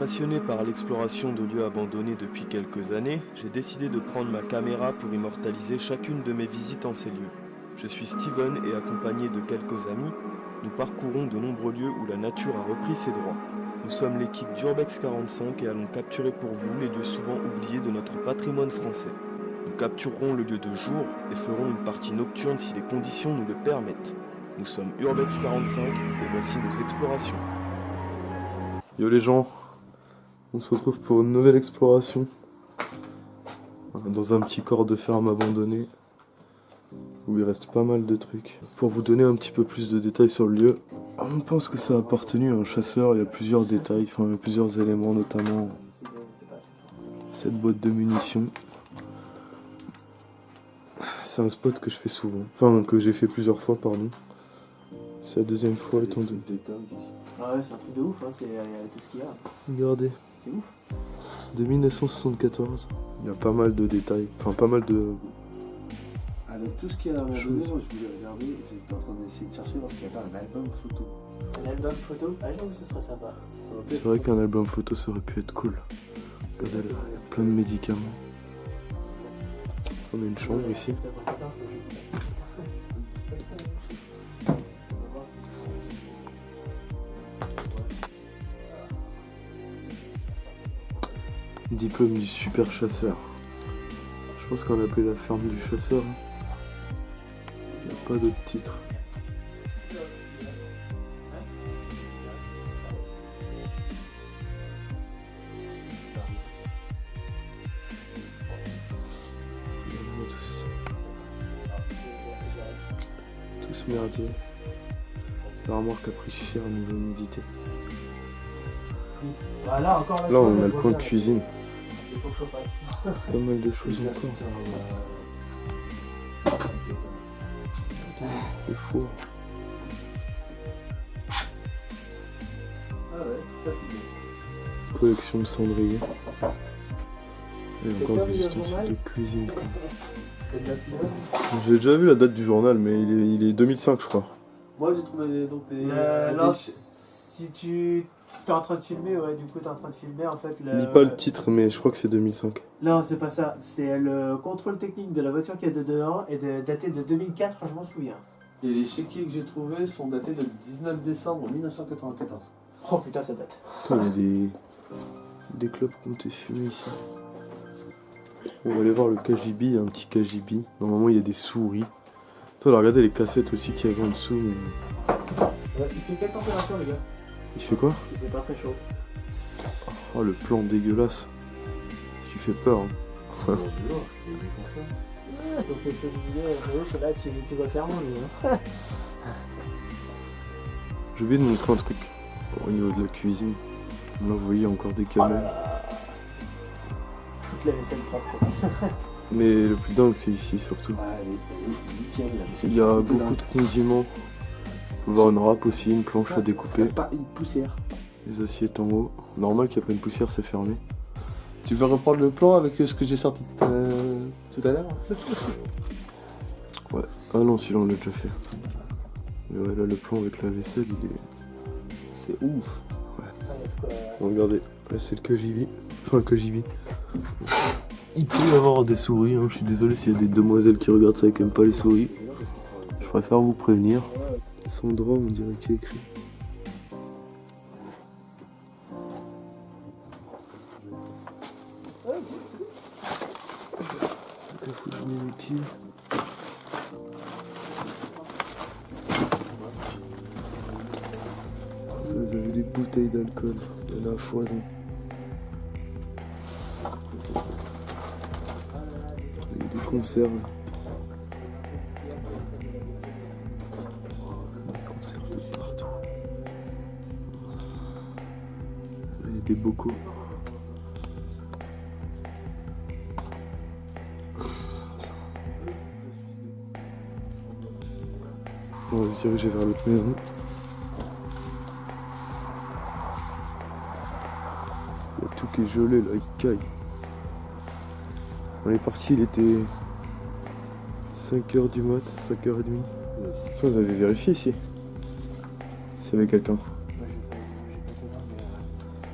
Passionné par l'exploration de lieux abandonnés depuis quelques années, j'ai décidé de prendre ma caméra pour immortaliser chacune de mes visites en ces lieux. Je suis Steven et accompagné de quelques amis, nous parcourons de nombreux lieux où la nature a repris ses droits. Nous sommes l'équipe d'Urbex 45 et allons capturer pour vous les lieux souvent oubliés de notre patrimoine français. Nous capturerons le lieu de jour et ferons une partie nocturne si les conditions nous le permettent. Nous sommes Urbex 45 et voici nos explorations. Yo les gens, on se retrouve pour une nouvelle exploration dans un petit corps de ferme abandonné où il reste pas mal de trucs. Pour vous donner un petit peu plus de détails sur le lieu, on pense que ça a appartenu à un chasseur. Il y a plusieurs détails, enfin il y a plusieurs éléments, notamment cette boîte de munitions. C'est un spot que je fais souvent, enfin que j'ai fait plusieurs fois pardon. C'est la deuxième fois étant donné. Ah ouais, c'est un truc de ouf, hein, c'est tout ce qu'il y a. Regardez. C'est ouf. De 1974. Il y a pas mal de détails, enfin pas mal de... Avec tout ce qu'il y a à abandonné, moi je voulais regarder, j'étais en train d'essayer de chercher parce qu'il n'y a pas un album photo. Un album photo. Ah, j'avoue que ce serait sympa. C'est vrai qu'un album photo ça aurait pu être cool. Regardez là, il y a plein de médicaments. On a une chambre ici. Diplôme du super chasseur. Je pense qu'on appelait la ferme du chasseur. Il n'y a pas d'autre titre. Tous merdier. La remorque a pris cher niveau humidité. Ah, là, encore, Là on a le coin de cuisine. Il faut que je sois Pas mal de choses encore. Le four. Ah ouais, ça c'est bien. Collection de cendriers. Et C'est encore comme des le ustensiles journal. de cuisine quoi. C'est de la pizza. J'ai déjà vu la date du journal mais il est 2005 je crois. Moi j'ai trouvé donc des. Non, des- si tu t'es en train de filmer, ouais, du coup t'es en train de filmer en fait. Je dis pas le titre mais je crois que c'est 2005. Non, c'est pas ça. C'est le contrôle technique de la voiture qui est dedans et daté de 2004, je m'en souviens. Et les chéquiers que j'ai trouvés sont datés du 19 décembre 1994. Oh putain, ça date. Putain, il y a des clopes qui ont été fumées ici. On va aller voir le KGB, il y a un petit KGB. Normalement il y a des souris. Toi, regardez les cassettes aussi qu'il y avait en dessous mais... Il fait quelle température, les gars? Il fait quoi? Il fait pas très chaud. Oh le plan dégueulasse. Tu fais peur hein. Donc c'est celui-là, là tu vois clairement lui. Hein. J'ai oublié de montrer un truc au niveau de la cuisine. Là vous voyez encore des Oh là camels. là. Toute la vaisselle propre. Mais le plus dingue c'est ici surtout. Ah, elle est nickel là. Il y a beaucoup de condiments. On peut voir une râpe aussi, une planche à découper. Pas une poussière. Les assiettes en haut. Normal qu'il n'y a pas une poussière, c'est fermé. Tu veux reprendre le plan avec ce que j'ai sorti tout à l'heure? Ouais. Ah non, celui-là on l'a déjà fait. Mais ouais, là le plan avec la vaisselle il est... C'est ouf. Bon, regardez, là c'est le KGB. Enfin le KGB. Il peut y avoir des souris, hein. Je suis désolé s'il y a des demoiselles qui regardent ça et qui n'aiment pas les souris. Je préfère vous prévenir. Sandra, on dirait qu'il est écrit. Il faut que je mette les pieds. Vous avez des bouteilles d'alcool, il y en a à foison. Il y a des conserves. Des conserves de partout. Il y a des bocaux. On va se diriger vers l'autre maison. Il y a tout qui est gelé là, il caille. On est parti, il était 5h du mat, 5h30. Toi, vous avez vérifié ici s'il y avait quelqu'un.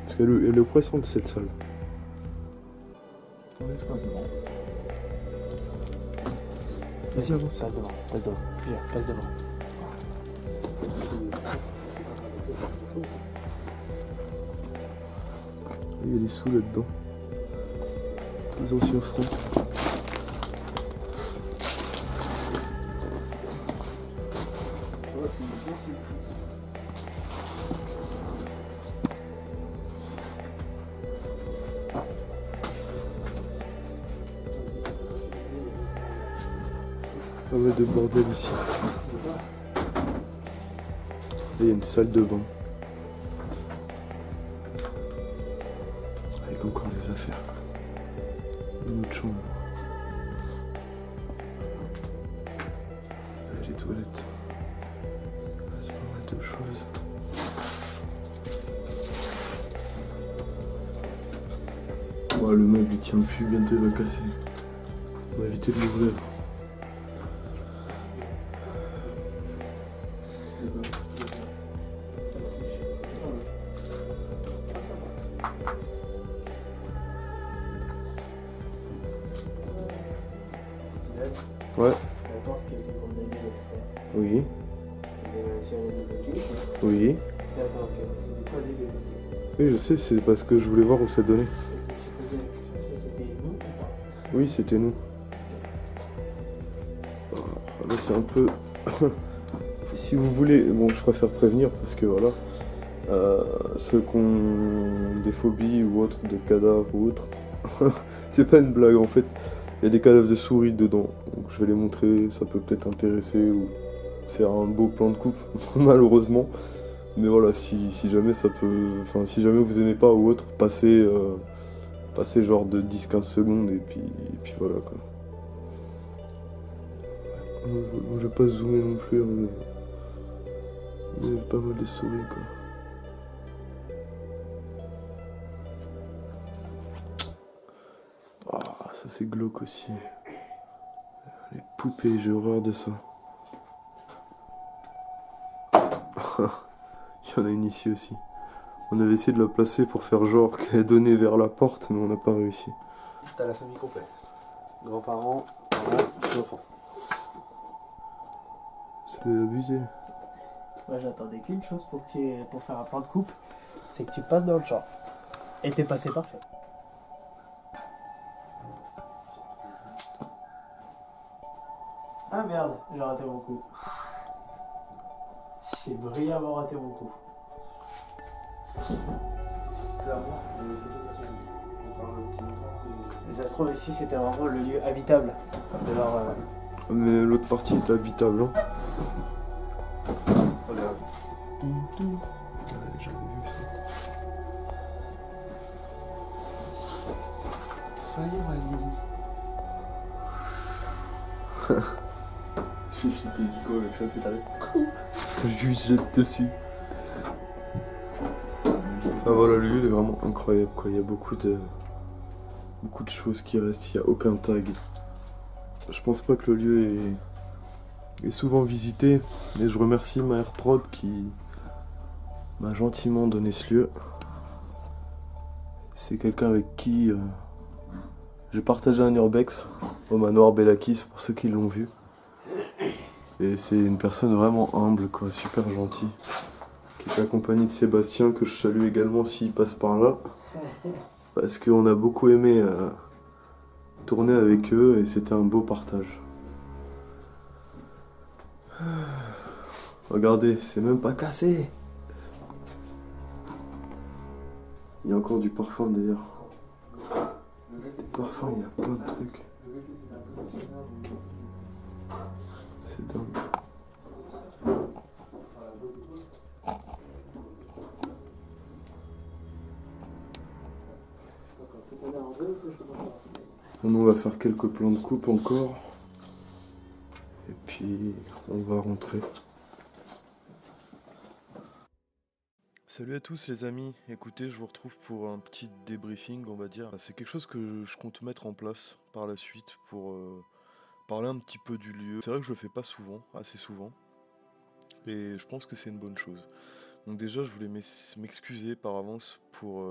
Parce Parce qu'elle est oppressante cette salle. Oui, je pense que c'est bon. Vas-y, avance. Passe devant, passe devant. Viens, passe devant. Il y a des sous là-dedans. Les anciens francs. Pas mal de bordel ici. Là, il y a une salle de bain. Avec encore les affaires. Une autre chambre. Là, les toilettes. Là, c'est pas mal de choses. Ouais, le meuble il tient plus, bientôt il va casser. On va éviter de l'ouvrir. Ouais, La porte qui a été condamnée d'être faite. oui, Vous avez réussi à la débloquer. oui. D'accord, ok. C'est du quoi les débloquer? Oui, je sais, c'est parce que je voulais voir où ça donnait. Je me suis posé la question si c'était nous ou pas. Oui, c'était nous. Là, c'est un peu... Si vous voulez... Bon, je préfère prévenir parce que voilà... ceux qui ont des phobies ou autres, de cadavres ou autres... c'est pas une blague en fait. Il y a des cadavres de souris dedans. Donc je vais les montrer, ça peut peut-être intéresser ou faire un beau plan de coupe, malheureusement. Mais voilà, si jamais ça peut... Enfin, si jamais vous aimez pas ou autre, passez genre de 10-15 secondes et puis voilà quoi. Je vais pas zoomer non plus, mais il y a pas mal de souris quoi. Ah, ça c'est glauque aussi. Les poupées, j'ai horreur de ça. Il y en a une ici aussi. On avait essayé de la placer pour faire genre qu'elle donnait vers la porte, mais on n'a pas réussi. T'as la famille complète. Grands-parents, parents, enfants. C'est abusé. Moi j'attendais qu'une chose pour faire un plan de coupe, c'est que tu passes dans le champ. Et t'es passé parfait. Ah merde, j'ai raté mon coup. J'ai brillamment raté mon coup. Clairement, les photos de la famille. On parle de petits enfants. Mais ça se trouve ici c'était vraiment le lieu habitable de leur... Mais l'autre partie est habitable, hein. Regarde. Ouais, j'avais vu ça. Soyez ravis. Tu fais flipper Nico avec ça, t'es taré. Je lui jette dessus. Ah voilà, le lieu est vraiment incroyable quoi. Il y a beaucoup de choses qui restent. Il n'y a aucun tag. Je pense pas que le lieu est souvent visité, mais je remercie ma AirProd qui m'a gentiment donné ce lieu. C'est quelqu'un avec qui j'ai partagé un urbex au manoir Bellakis pour ceux qui l'ont vu. Et c'est une personne vraiment humble quoi, super gentille. Qui est accompagné de Sébastien, que je salue également s'il passe par là. Parce qu'on a beaucoup aimé tourner avec eux et c'était un beau partage. Regardez, c'est même pas cassé. Il y a encore du parfum d'ailleurs. Parfum, il y a plein de trucs. C'est dingue. On va faire quelques plans de coupe encore. Et puis on va rentrer. Salut à tous les amis, écoutez, je vous retrouve pour un petit débriefing on va dire. C'est quelque chose que je compte mettre en place par la suite pour parler un petit peu du lieu. C'est vrai que je le fais pas souvent, assez souvent. Et je pense que c'est une bonne chose. Donc déjà, je voulais m'excuser par avance pour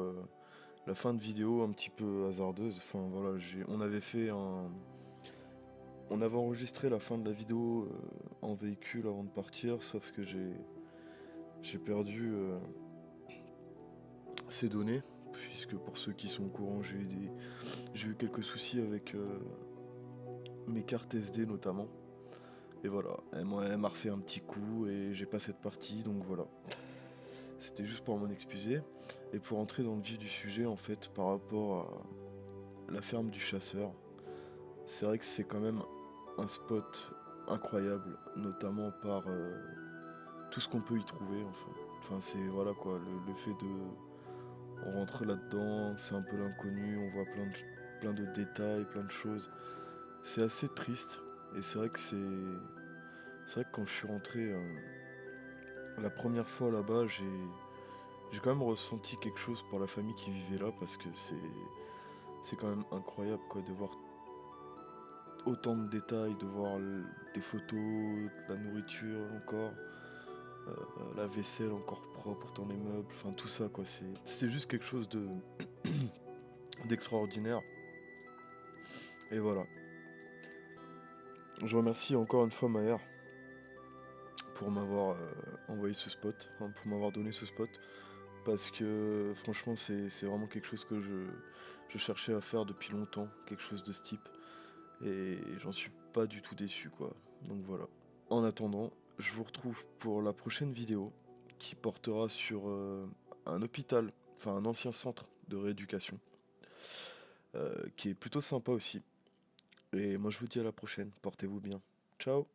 la fin de vidéo un petit peu hasardeuse. Enfin voilà, on avait enregistré la fin de la vidéo en véhicule avant de partir, sauf que j'ai perdu ces données, puisque pour ceux qui sont au courant, j'ai eu quelques soucis avec mes cartes SD notamment. Et voilà, elle m'a refait un petit coup et j'ai pas cette partie, donc voilà. C'était juste pour m'en excuser. Et pour entrer dans le vif du sujet, en fait, par rapport à la ferme du chasseur, c'est vrai que c'est quand même un spot incroyable, notamment par tout ce qu'on peut y trouver, enfin. Enfin, c'est, voilà quoi, le fait de... On rentre là-dedans, c'est un peu l'inconnu, on voit plein de détails, plein de choses. C'est assez triste, et c'est vrai que C'est vrai que quand je suis rentré la première fois là-bas, j'ai quand même ressenti quelque chose pour la famille qui vivait là parce que c'est quand même incroyable quoi de voir autant de détails, de voir des photos, de la nourriture encore, la vaisselle encore propre dans les meubles, enfin tout ça quoi. C'était juste quelque chose de d'extraordinaire. Et voilà. Je remercie encore une fois Maher pour m'avoir envoyé ce spot, hein, pour m'avoir donné ce spot. Parce que franchement c'est vraiment quelque chose que je cherchais à faire depuis longtemps, quelque chose de ce type. Et j'en suis pas du tout déçu quoi. Donc voilà. En attendant, je vous retrouve pour la prochaine vidéo qui portera sur un hôpital, enfin un ancien centre de rééducation, qui est plutôt sympa aussi. Et moi je vous dis à la prochaine, portez-vous bien. Ciao.